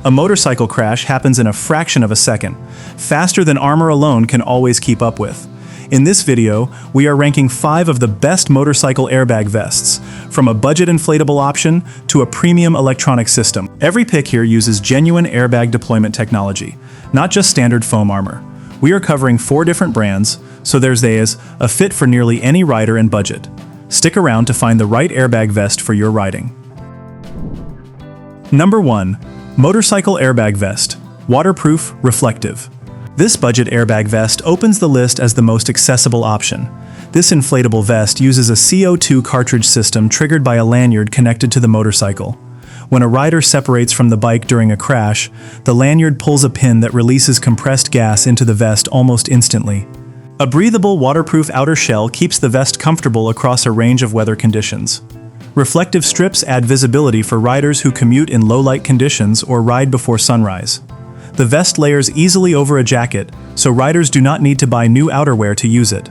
A motorcycle crash happens in a fraction of a second, faster than armor alone can always keep up with. In this video, we are ranking 5 of the best motorcycle airbag vests, from a budget inflatable option to a premium electronic system. Every pick here uses genuine airbag deployment technology, not just standard foam armor. We are covering 4 different brands, so there's a fit for nearly any rider and budget. Stick around to find the right airbag vest for your riding. Number 1. Motorcycle Airbag Vest. Waterproof, reflective. This budget airbag vest opens the list as the most accessible option. This inflatable vest uses a CO2 cartridge system triggered by a lanyard connected to the motorcycle. When a rider separates from the bike during a crash, the lanyard pulls a pin that releases compressed gas into the vest almost instantly. A breathable, waterproof outer shell keeps the vest comfortable across a range of weather conditions. Reflective strips add visibility for riders who commute in low-light conditions or ride before sunrise. The vest layers easily over a jacket, so riders do not need to buy new outerwear to use it.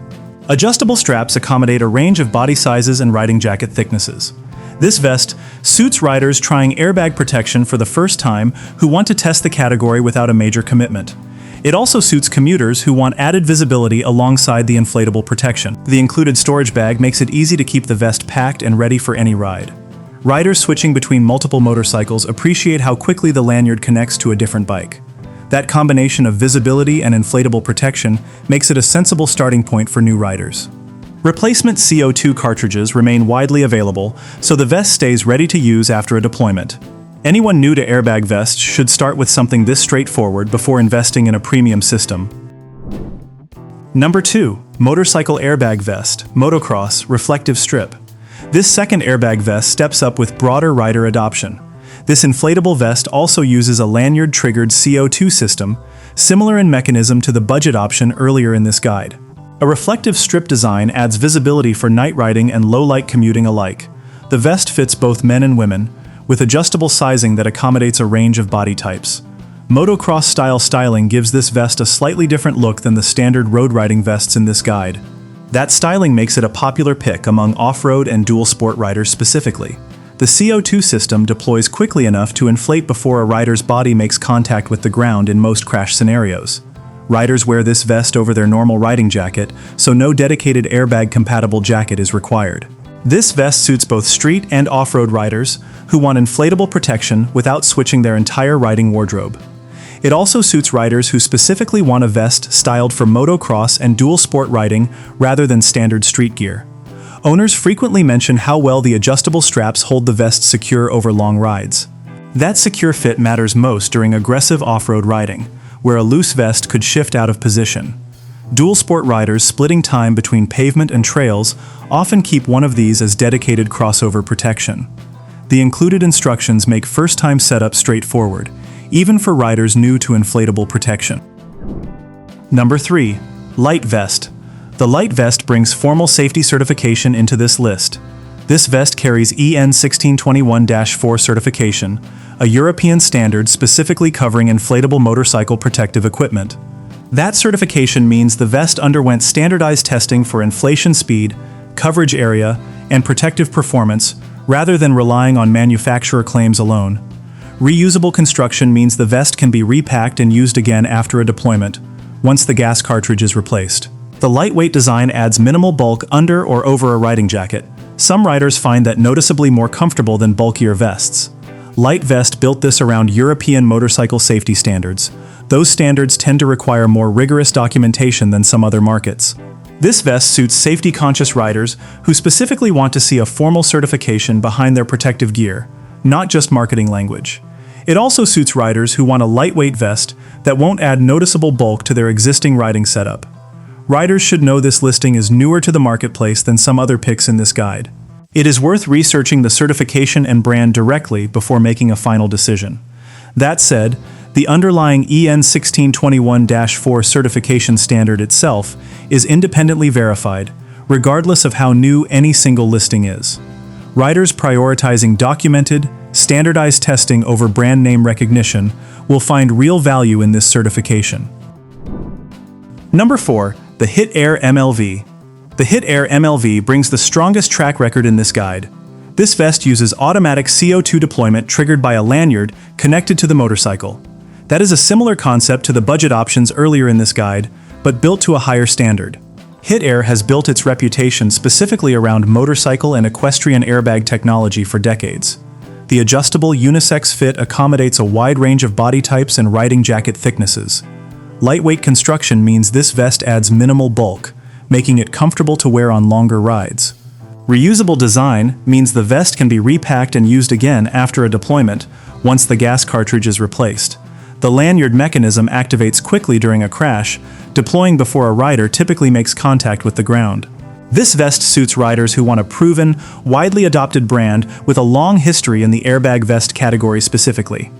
Adjustable straps accommodate a range of body sizes and riding jacket thicknesses. This vest suits riders trying airbag protection for the first time who want to test the category without a major commitment. It also suits commuters who want added visibility alongside the inflatable protection. The included storage bag makes it easy to keep the vest packed and ready for any ride. Riders switching between multiple motorcycles appreciate how quickly the lanyard connects to a different bike. That combination of visibility and inflatable protection makes it a sensible starting point for new riders. Replacement CO2 cartridges remain widely available, so the vest stays ready to use after a deployment. Anyone new to airbag vests should start with something this straightforward before investing in a premium system. Number 2. Motorcycle Airbag Vest. Motocross, reflective strip. This second airbag vest steps up with broader rider adoption. This inflatable vest also uses a lanyard-triggered CO2 system, similar in mechanism to the budget option earlier in this guide. A reflective strip design adds visibility for night riding and low-light commuting alike. The vest fits both men and women, with adjustable sizing that accommodates a range of body types. Motocross-style styling gives this vest a slightly different look than the standard road riding vests in this guide. That styling makes it a popular pick among off-road and dual-sport riders specifically. The CO2 system deploys quickly enough to inflate before a rider's body makes contact with the ground in most crash scenarios. Riders wear this vest over their normal riding jacket, so no dedicated airbag-compatible jacket is required. This vest suits both street and off-road riders who want inflatable protection without switching their entire riding wardrobe. It also suits riders who specifically want a vest styled for motocross and dual-sport riding rather than standard street gear. Owners frequently mention how well the adjustable straps hold the vest secure over long rides. That secure fit matters most during aggressive off-road riding, where a loose vest could shift out of position. Dual-sport riders splitting time between pavement and trails often keep one of these as dedicated crossover protection. The included instructions make first-time setup straightforward, even for riders new to inflatable protection. Number 3. Light Vest. The light vest brings formal safety certification into this list. This vest carries EN 1621-4 certification, a European standard specifically covering inflatable motorcycle protective equipment. That certification means the vest underwent standardized testing for inflation speed, coverage area, and protective performance, rather than relying on manufacturer claims alone. Reusable construction means the vest can be repacked and used again after a deployment, once the gas cartridge is replaced. The lightweight design adds minimal bulk under or over a riding jacket. Some riders find that noticeably more comfortable than bulkier vests. Light Vest built this around European motorcycle safety standards. Those standards tend to require more rigorous documentation than some other markets. This vest suits safety-conscious riders who specifically want to see a formal certification behind their protective gear, not just marketing language. It also suits riders who want a lightweight vest that won't add noticeable bulk to their existing riding setup. Riders should know this listing is newer to the marketplace than some other picks in this guide. It is worth researching the certification and brand directly before making a final decision. That said, the underlying EN 1621-4 certification standard itself is independently verified, regardless of how new any single listing is. Riders prioritizing documented, standardized testing over brand name recognition will find real value in this certification. Number 4. The Hit Air MLV. The Hit Air MLV brings the strongest track record in this guide. This vest uses automatic CO2 deployment triggered by a lanyard connected to the motorcycle. That is a similar concept to the budget options earlier in this guide, but built to a higher standard. Hit Air has built its reputation specifically around motorcycle and equestrian airbag technology for decades. The adjustable unisex fit accommodates a wide range of body types and riding jacket thicknesses. Lightweight construction means this vest adds minimal bulk, making it comfortable to wear on longer rides. Reusable design means the vest can be repacked and used again after a deployment, once the gas cartridge is replaced. The lanyard mechanism activates quickly during a crash, deploying before a rider typically makes contact with the ground. This vest suits riders who want a proven, widely adopted brand with a long history in the airbag vest category specifically.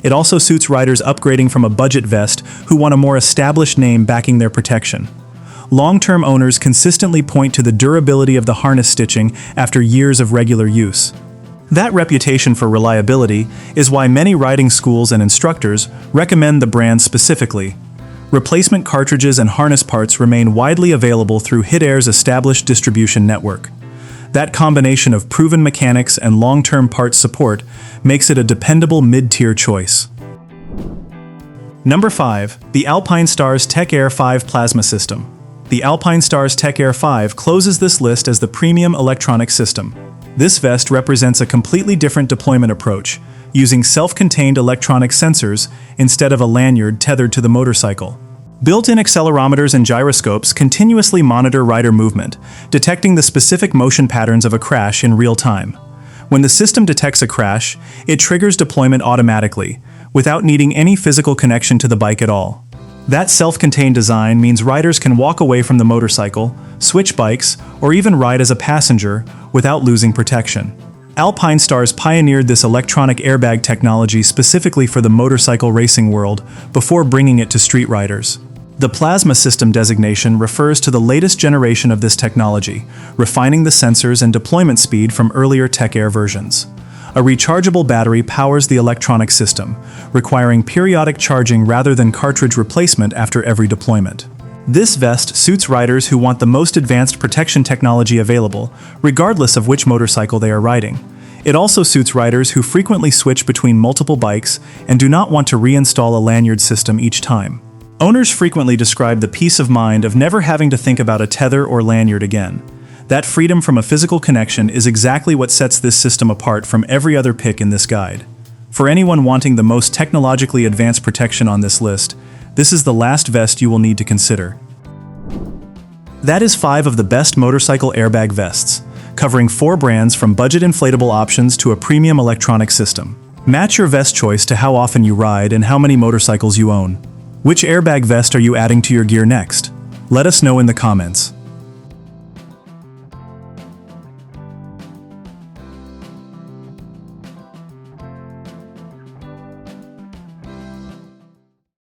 It also suits riders upgrading from a budget vest who want a more established name backing their protection. Long-term owners consistently point to the durability of the harness stitching after years of regular use. That reputation for reliability is why many riding schools and instructors recommend the brand specifically. Replacement cartridges and harness parts remain widely available through Hit Air's established distribution network. That combination of proven mechanics and long-term parts support makes it a dependable mid-tier choice. Number 5. The Alpinestars Tech Air 5 Plasma System. The Alpinestars Tech Air 5 closes this list as the premium electronic system. This vest represents a completely different deployment approach, using self-contained electronic sensors instead of a lanyard tethered to the motorcycle. Built-in accelerometers and gyroscopes continuously monitor rider movement, detecting the specific motion patterns of a crash in real time. When the system detects a crash, it triggers deployment automatically, without needing any physical connection to the bike at all. That self-contained design means riders can walk away from the motorcycle, switch bikes, or even ride as a passenger without losing protection. Alpinestars pioneered this electronic airbag technology specifically for the motorcycle racing world before bringing it to street riders. The Plasma System designation refers to the latest generation of this technology, refining the sensors and deployment speed from earlier Tech Air versions. A rechargeable battery powers the electronic system, requiring periodic charging rather than cartridge replacement after every deployment. This vest suits riders who want the most advanced protection technology available, regardless of which motorcycle they are riding. It also suits riders who frequently switch between multiple bikes and do not want to reinstall a lanyard system each time. Owners frequently describe the peace of mind of never having to think about a tether or lanyard again. That freedom from a physical connection is exactly what sets this system apart from every other pick in this guide. For anyone wanting the most technologically advanced protection on this list, this is the last vest you will need to consider. That is 5 of the best motorcycle airbag vests, covering 4 brands from budget inflatable options to a premium electronic system. Match your vest choice to how often you ride and how many motorcycles you own. Which airbag vest are you adding to your gear next? Let us know in the comments.